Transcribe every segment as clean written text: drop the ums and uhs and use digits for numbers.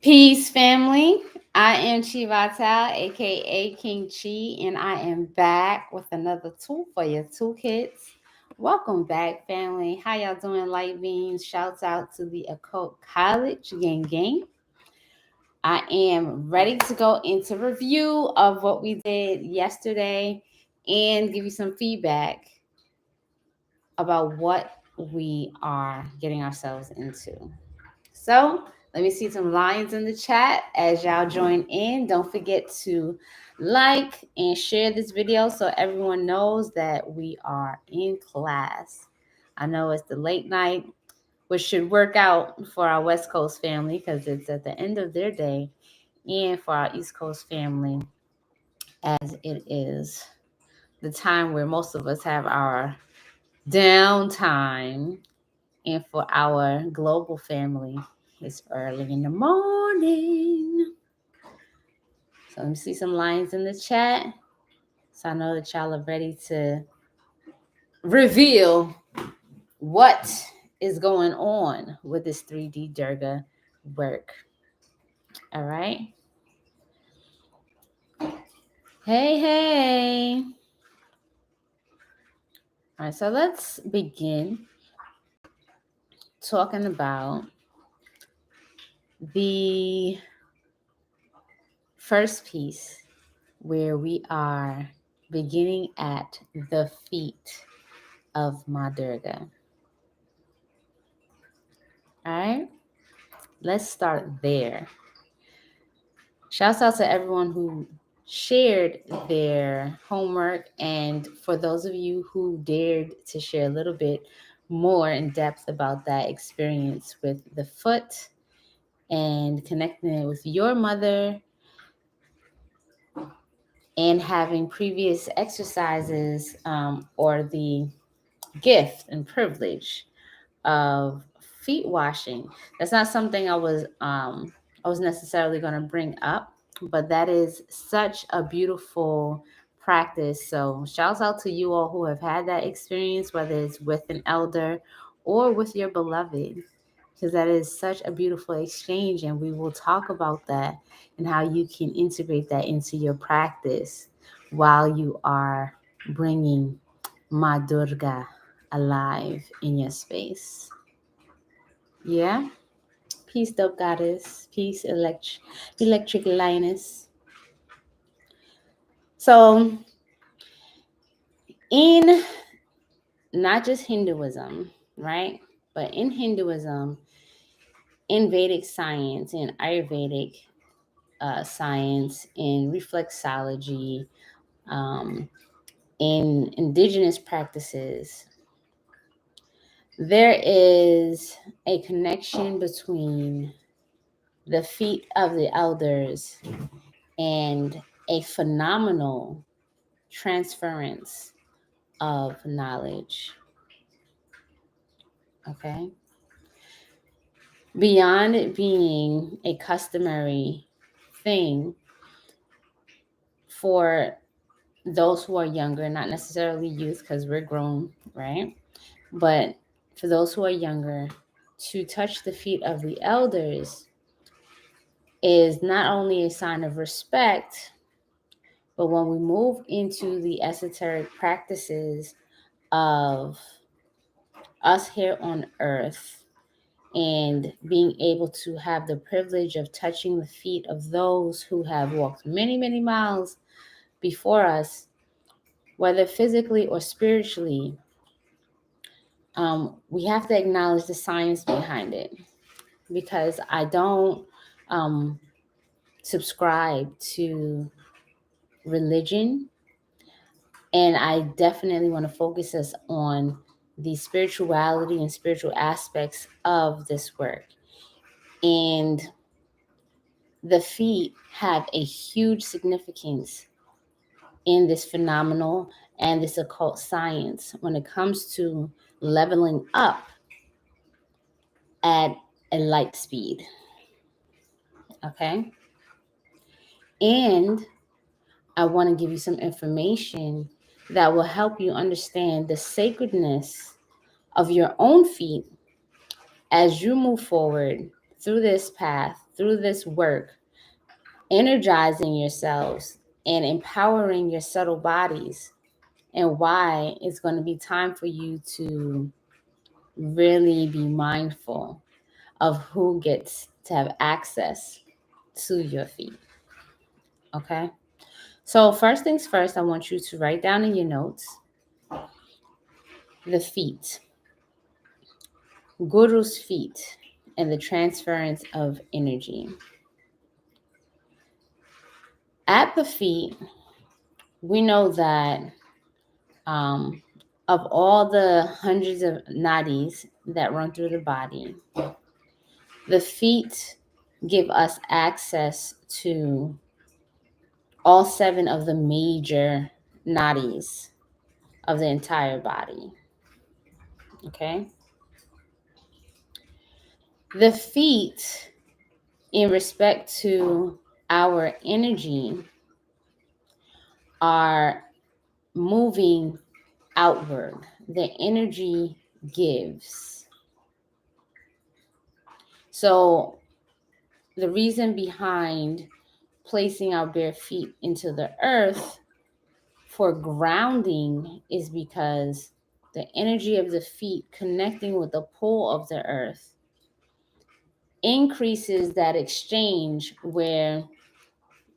Peace, family. I am Chi Vital, aka King Chi, and I am back with another tool for your toolkits. Welcome back, family. How y'all doing, light beams? Shouts out to the Occult College gang. I am ready to go into review of what we did yesterday and give you some feedback about what we are getting ourselves into. So let me see some lines in the chat as y'all join in. Don't forget to like and share this video so everyone knows that we are in class. I know it's the late night, which should work out for our West Coast family because it's at the end of their day, and for our East Coast family, as it is the time where most of us have our downtime. And for our global family, it's early in the morning. So let me see some lines in the chat. So I know that y'all are ready to reveal what is going on with this 3D Durga work. All right. Hey. All right, so let's begin talking about the first piece where we are beginning at the feet of Ma Durga. All right, let's start there. Shouts out to everyone who shared their homework, and for those of you who dared to share a little bit more in depth about that experience with the foot and connecting it with your mother and having previous exercises or the gift and privilege of feet washing. That's not something I was necessarily going to bring up, but that is such a beautiful practice. So shouts out to you all who have had that experience, whether it's with an elder or with your beloved, because that is such a beautiful exchange, and we will talk about that and how you can integrate that into your practice while you are bringing Ma Durga alive in your space. Yeah. Peace, dope goddess. Peace, electric lioness. So, in not just Hinduism, right? But in Hinduism, in Vedic science, in Ayurvedic science, in reflexology, um, in indigenous practices, there is a connection between the feet of the elders and a phenomenal transference of knowledge. Okay. Beyond it being a customary thing for those who are younger, not necessarily youth because we're grown, right? But for those who are younger, to touch the feet of the elders is not only a sign of respect, but when we move into the esoteric practices of us here on earth and being able to have the privilege of touching the feet of those who have walked many, many miles before us, whether physically or spiritually, we have to acknowledge the science behind it, because I don't um, subscribe to religion, and I definitely want to focus us on the spirituality and spiritual aspects of this work. And the feet have a huge significance in this phenomenal and this occult science when it comes to leveling up at a light speed. Okay. And I want to give you some information that will help you understand the sacredness of your own feet as you move forward through this path, through this work, energizing yourselves and empowering your subtle bodies, and why it's going to be time for you to really be mindful of who gets to have access to your feet. Okay? So, first things first, I want you to write down in your notes the feet, Guru's feet, and the transference of energy. At the feet, we know that um, of all the hundreds of nadis that run through the body, the feet give us access to all 7 of the major nadis of the entire body. Okay? The feet, in respect to our energy, are moving outward. The energy gives. So, the reason behind placing our bare feet into the earth for grounding is because the energy of the feet connecting with the pull of the earth increases that exchange where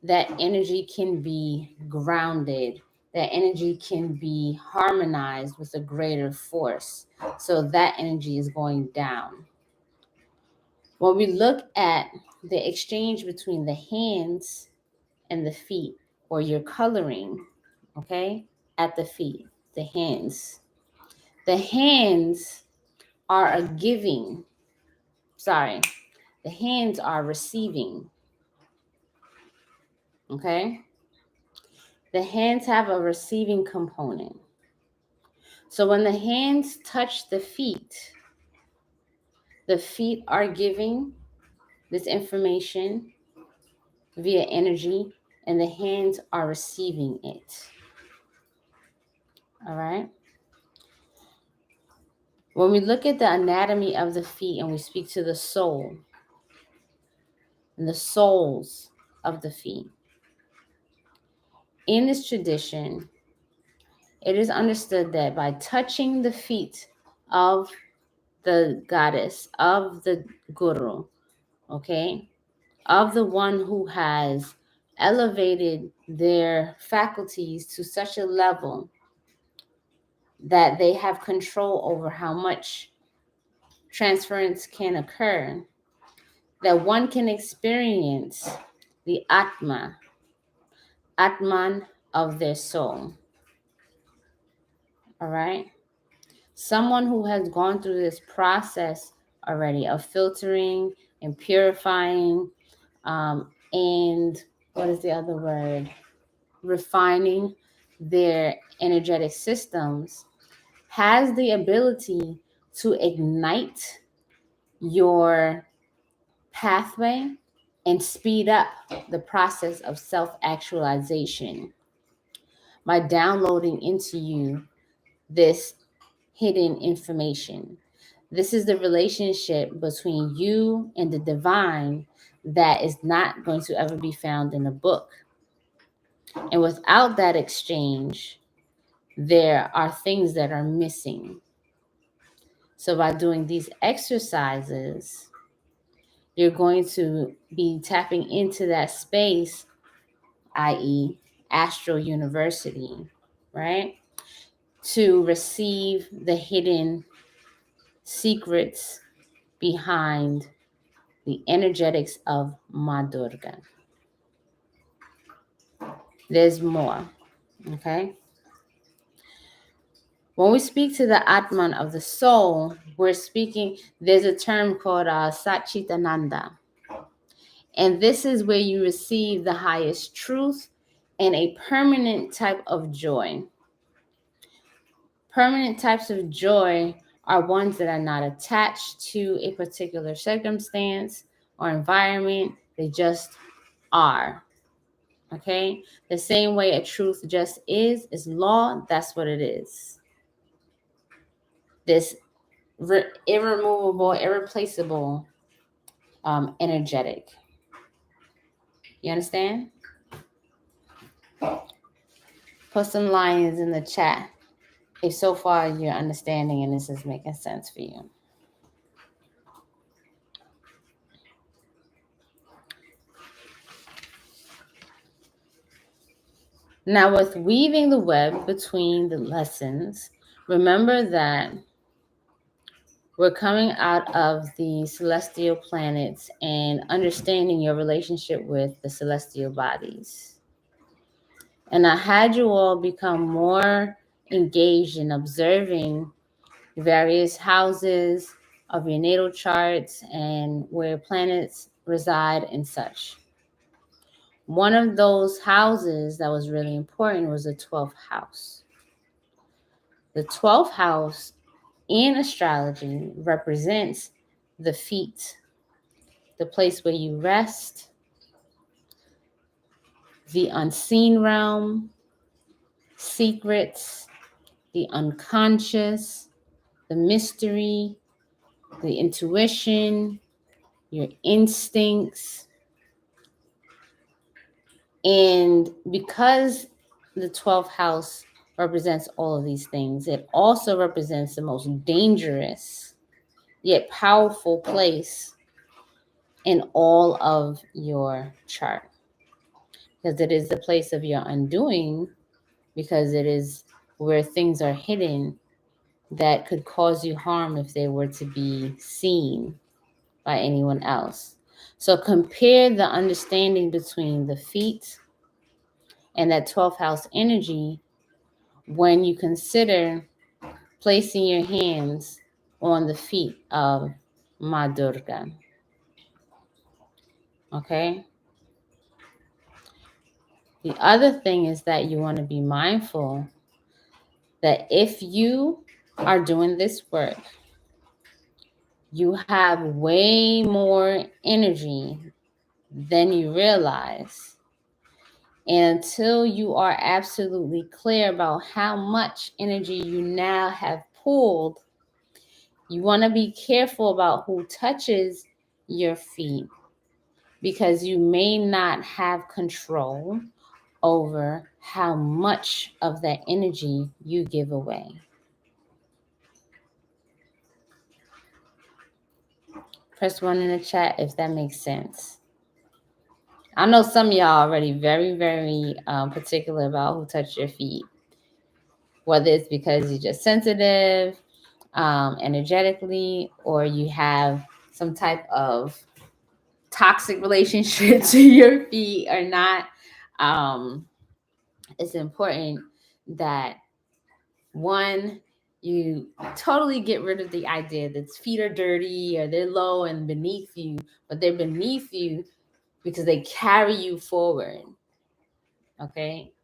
that energy can be grounded, that energy can be harmonized with a greater force. So that energy is going down. When we look at the exchange between the hands and the feet, or your coloring, okay, at the feet, the hands. The hands are a giving, sorry, the hands are receiving, okay? The hands have a receiving component. So when the hands touch the feet are giving this information via energy, and the hands are receiving it. All right? When we look at the anatomy of the feet and we speak to the soul and the souls of the feet, in this tradition, it is understood that by touching the feet of the goddess, of the guru, okay, of the one who has elevated their faculties to such a level that they have control over how much transference can occur, that one can experience the Atman of their soul. All right? Someone who has gone through this process already of filtering and purifying, and what is the other word? Refining their energetic systems, has the ability to ignite your pathway and speed up the process of self-actualization by downloading into you this hidden information. This is the relationship between you and the divine that is not going to ever be found in a book. And without that exchange, there are things that are missing. So by doing these exercises, you're going to be tapping into that space, i.e., Astral University, right? To receive the hidden secrets behind the energetics of Ma Durga. There's more, okay? When we speak to the Atman of the soul, we're speaking, there's a term called Satchitananda. And this is where you receive the highest truth and a permanent type of joy. Permanent types of joy are ones that are not attached to a particular circumstance or environment. They just are. Okay? The same way a truth just is law, that's what it is. This irremovable, irreplaceable energetic. You understand? Put some lions in the chat if so far you're understanding and this is making sense for you. Now, with weaving the web between the lessons, remember that we're coming out of the celestial planets and understanding your relationship with the celestial bodies. And I had you all become more engaged in observing various houses of your natal charts and where planets reside and such. One of those houses that was really important was the 12th house. The 12th house in astrology represents the feet, the place where you rest, the unseen realm, secrets, the unconscious, the mystery, the intuition, your instincts. And because the 12th house represents all of these things, it also represents the most dangerous yet powerful place in all of your chart. Because it is the place of your undoing, because it is where things are hidden that could cause you harm if they were to be seen by anyone else. So compare the understanding between the feet and that 12th house energy when you consider placing your hands on the feet of Ma Durga. Okay? The other thing is that you want to be mindful that if you are doing this work, you have way more energy than you realize. And until you are absolutely clear about how much energy you now have pulled, you want to be careful about who touches your feet, because you may not have control over how much of that energy you give away. Press 1 in the chat if that makes sense. I know some of y'all already very, very particular about who touched your feet, whether it's because you're just sensitive energetically, or you have some type of toxic relationship to your feet or not. It's important that, one, you totally get rid of the idea that feet are dirty or they're low and beneath you, but they're beneath you because they carry you forward. Okay?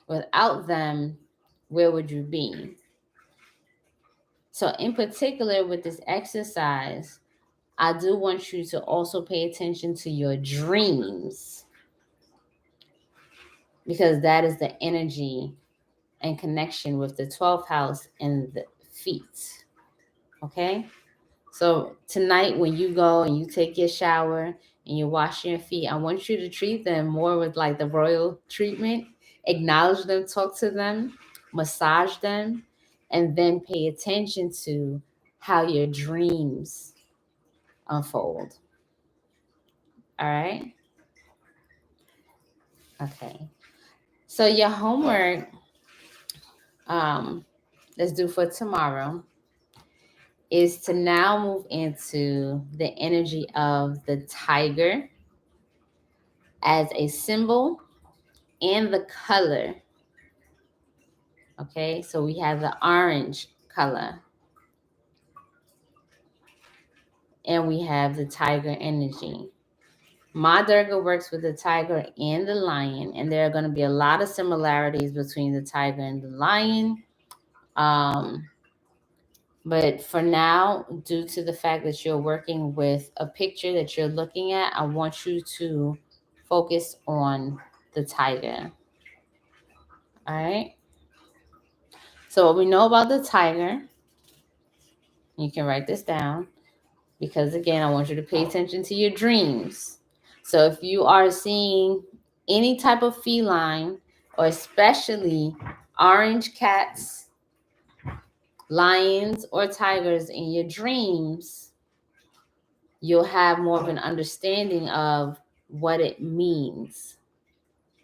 Without them, where would you be? So in particular with this exercise, I do want you to also pay attention to your dreams, because that is the energy and connection with the 12th house and the feet. Okay? So tonight when you go and you take your shower and you wash your feet, I want you to treat them more with like the royal treatment. Acknowledge them, talk to them, massage them, and then pay attention to how your dreams unfold. All right? Okay. So your homework that's due for tomorrow is to now move into the energy of the tiger as a symbol and the color. Okay, so we have the orange color and we have the tiger energy. Ma Durga works with the tiger and the lion, and there are going to be a lot of similarities between the tiger and the lion. But for now, due to the fact that you're working with a picture that you're looking at, I want you to focus on the tiger. All right. So what we know about the tiger, you can write this down, because again, I want you to pay attention to your dreams. So if you are seeing any type of feline, or especially orange cats, lions, or tigers in your dreams, you'll have more of an understanding of what it means.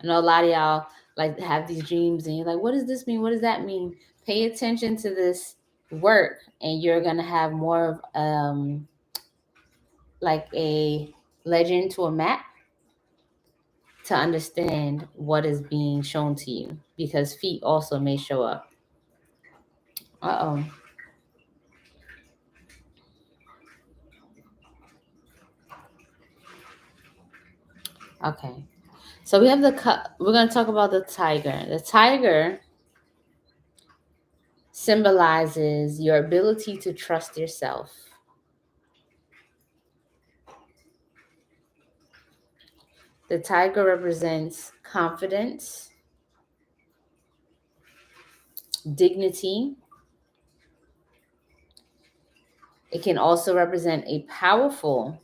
I know a lot of y'all like have these dreams and you're like, what does this mean? What does that mean? Pay attention to this work and you're gonna have more of like a legend to a map to understand what is being shown to you, because feet also may show up. Uh-oh. Okay. So we're going to talk about the tiger. The tiger symbolizes your ability to trust yourself. The tiger represents confidence, dignity. It can also represent a powerful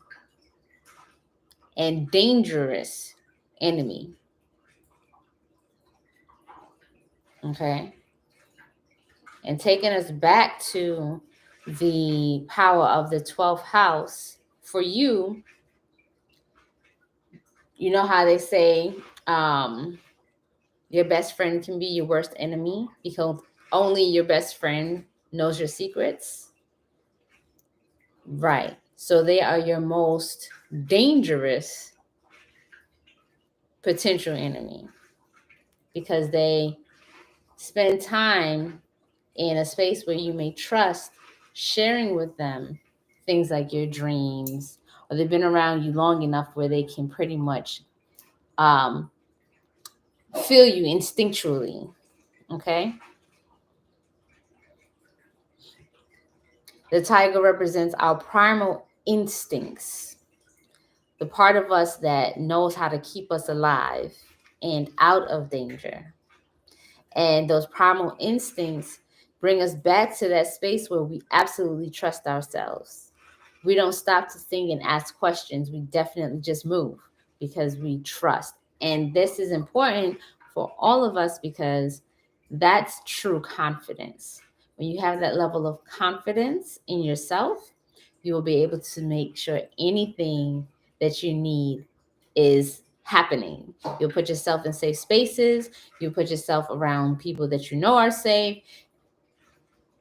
and dangerous enemy. Okay. And taking us back to the power of the 12th house, for you, you know how they say your best friend can be your worst enemy because only your best friend knows your secrets? Right. So they are your most dangerous potential enemy because they spend time in a space where you may trust, sharing with them things like your dreams, or they've been around you long enough where they can pretty much feel you instinctually. Okay. The tiger represents our primal instincts, the part of us that knows how to keep us alive and out of danger. And those primal instincts bring us back to that space where we absolutely trust ourselves. We don't stop to think and ask questions. We definitely just move because we trust. And this is important for all of us because that's true confidence. When you have that level of confidence in yourself, you will be able to make sure anything that you need is happening. You'll put yourself in safe spaces. You'll put yourself around people that you know are safe.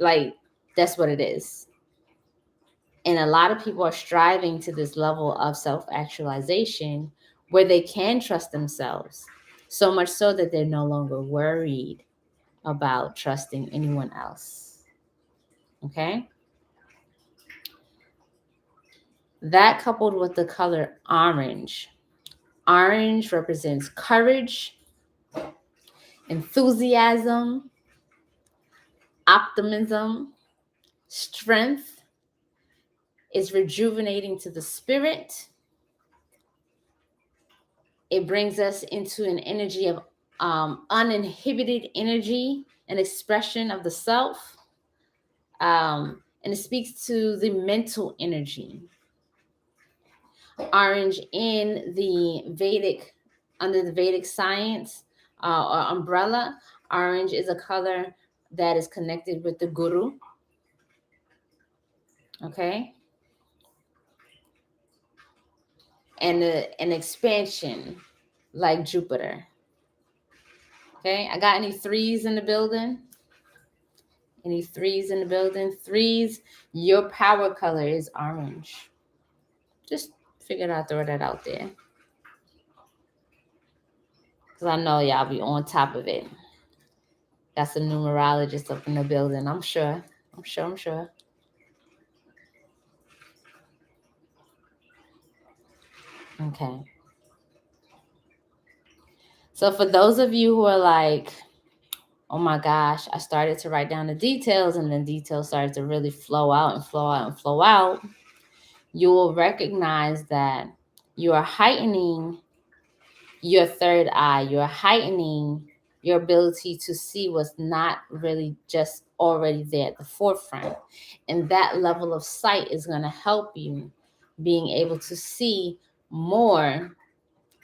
Like, that's what it is. And a lot of people are striving to this level of self-actualization where they can trust themselves, so much so that they're no longer worried about trusting anyone else. Okay? That coupled with the color orange. Orange represents courage, enthusiasm, optimism, strength. Is rejuvenating to the spirit. It brings us into an energy of uninhibited energy, an expression of the self. And it speaks to the mental energy. Orange in the Vedic, under the Vedic science or umbrella, orange is a color that is connected with the guru. Okay. And an expansion like Jupiter. Okay, I got any threes in the building? Any threes in the building? Threes, your power color is orange. Just figured I'd throw that out there. Because I know y'all be on top of it. Got some numerologists up in the building, I'm sure. I'm sure. Okay. So for those of you who are like, oh my gosh, I started to write down the details and then details started to really flow out and flow out and flow out, you will recognize that you are heightening your third eye. You're heightening your ability to see what's not really just already there at the forefront. And that level of sight is going to help you being able to see more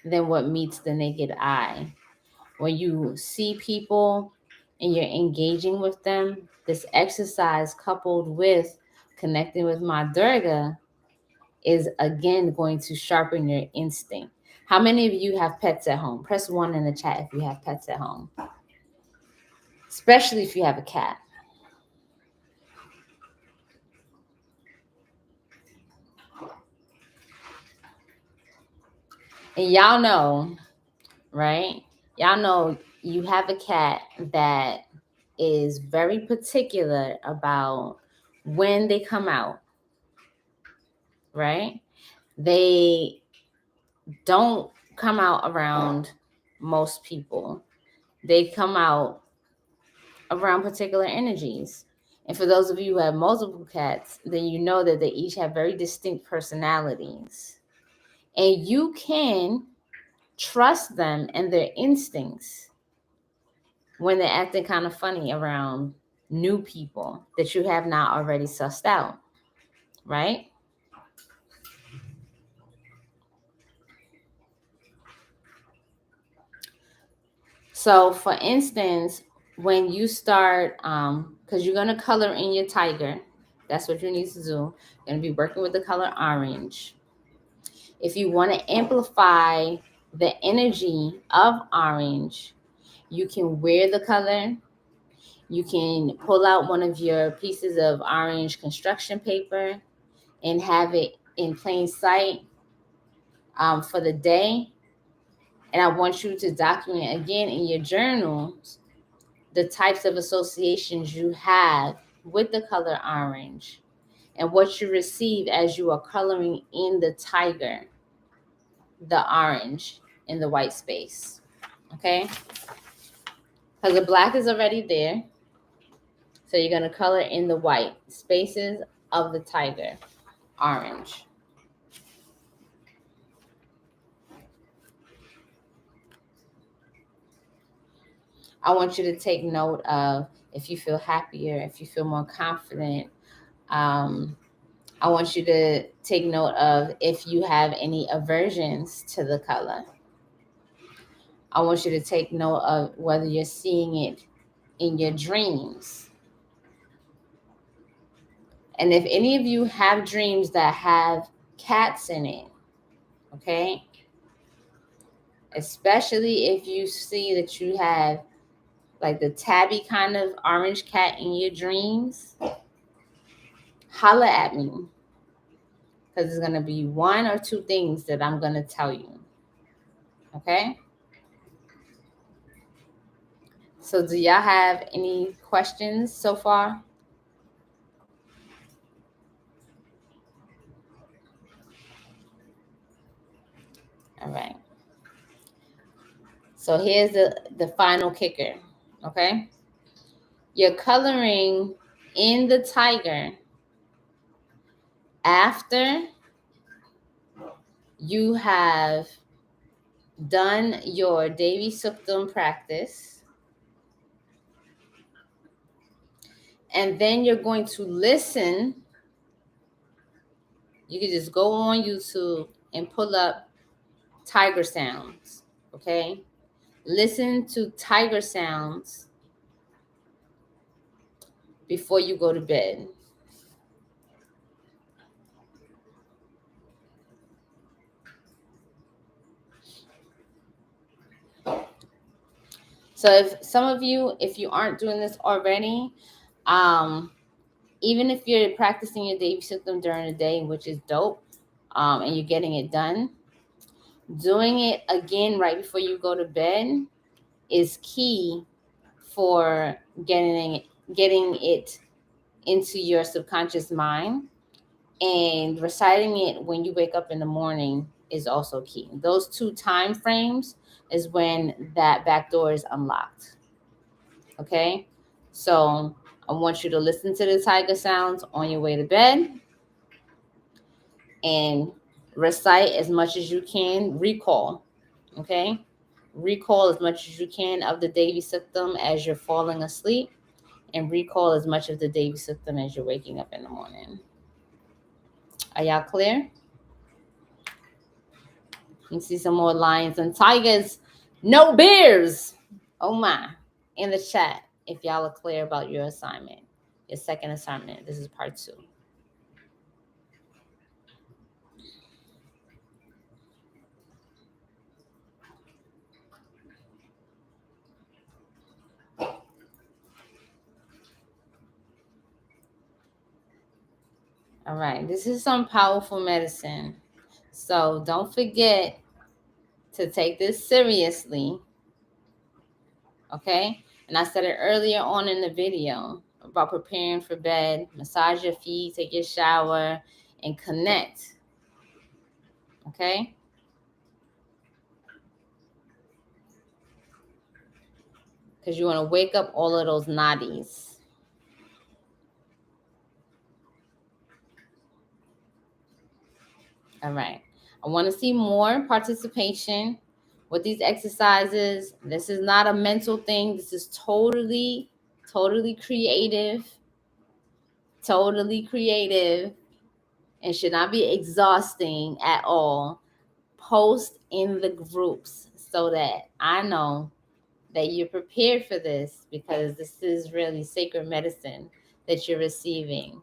than what meets the naked eye. When you see people and you're engaging with them, this exercise coupled with connecting with my Durga is again going to sharpen your instinct. How many of you have pets at home? Press 1 in the chat if you have pets at home, especially if you have a cat. And y'all know, right? Y'all know you have a cat that is very particular about when they come out, right? They don't come out around most people. They come out around particular energies. And for those of you who have multiple cats, then you know that they each have very distinct personalities. And you can trust them and their instincts when they're acting kind of funny around new people that you have not already sussed out, right? So, for instance, when you start, because you're going to color in your tiger, that's what you need to do. You're going to be working with the color orange. If you want to amplify the energy of orange, you can wear the color. You can pull out one of your pieces of orange construction paper and have it in plain sight for the day. And I want you to document again in your journals the types of associations you have with the color orange and what you receive as you are coloring in the tiger, the orange in the white space. Okay? Because the black is already there. So you're going to color in the white spaces of the tiger, orange. I want you to take note of if you feel happier, if you feel more confident. I want you to take note of if you have any aversions to the color. I want you to take note of whether you're seeing it in your dreams. And if any of you have dreams that have cats in it, okay? Especially if you see that you have like the tabby kind of orange cat in your dreams, holla at me. Because it's going to be one or two things that I'm going to tell you. Okay? So do y'all have any questions so far? All right. So here's the final kicker. Okay? You're coloring in the tiger after you have done your Devi Suktam practice. And then you're going to listen. You can just go on YouTube and pull up tiger sounds, okay? Listen to tiger sounds before you go to bed. So if some of you, if you aren't doing this already, even if you're practicing your Devi Suktam during the day, which is dope, and you're getting it done, doing it again right before you go to bed is key for getting it into your subconscious mind, and reciting it when you wake up in the morning is also key. Those two time frames is when that back door is unlocked. Okay, so I want you to listen to the tiger sounds on your way to bed and recite as much as you can. Recall, okay, recall as much as you can of the Devi Suktam as you're falling asleep, and recall as much of the Devi Suktam as you're waking up in the morning. Are y'all clear? You see some more lions and tigers. No bears. Oh my. In the chat, if y'all are clear about your assignment, your second assignment. This is part 2. All right. This is some powerful medicine. So don't forget to take this seriously. Okay? And I said it earlier on in the video about preparing for bed. Massage your feet, take your shower, and connect. Okay? Because you want to wake up all of those nadis. All right. I want to see more participation with these exercises. This is not a mental thing. This is totally creative. Totally creative. And should not be exhausting at all. Post in the groups so that I know that you're prepared for this, because this is really sacred medicine that you're receiving.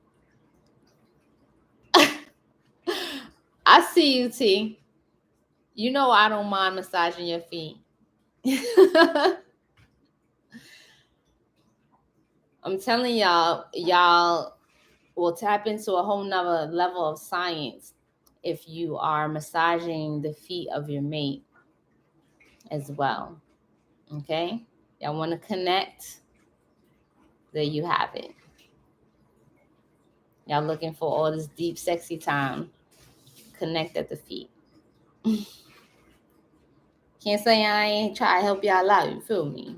I see you, T. You know I don't mind massaging your feet. I'm telling y'all will tap into a whole nother level of science if you are massaging the feet of your mate as well. Okay? Y'all want to connect? There you have it. Y'all looking for all this deep, sexy time? Connect at the feet. Can't say I ain't try to help y'all out. You feel me?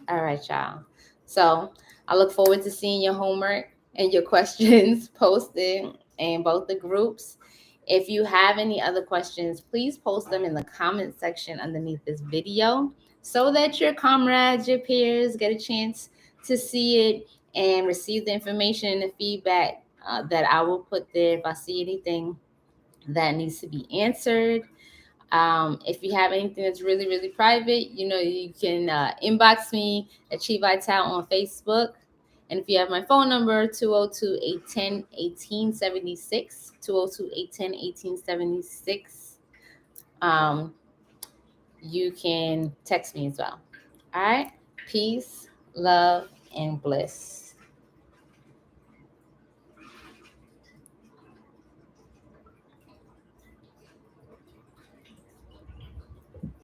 All right, y'all. So I look forward to seeing your homework and your questions posted in both the groups. If you have any other questions, please post them in the comment section underneath this video so that your comrades, your peers get a chance to see it and receive the information and the feedback that I will put there if I see anything that needs to be answered. If you have anything that's really, really private, you can inbox me at Chi Vital on Facebook. And if you have my phone number, 202-810-1876, 202-810-1876, you can text me as well. All right. Peace, love, and bliss.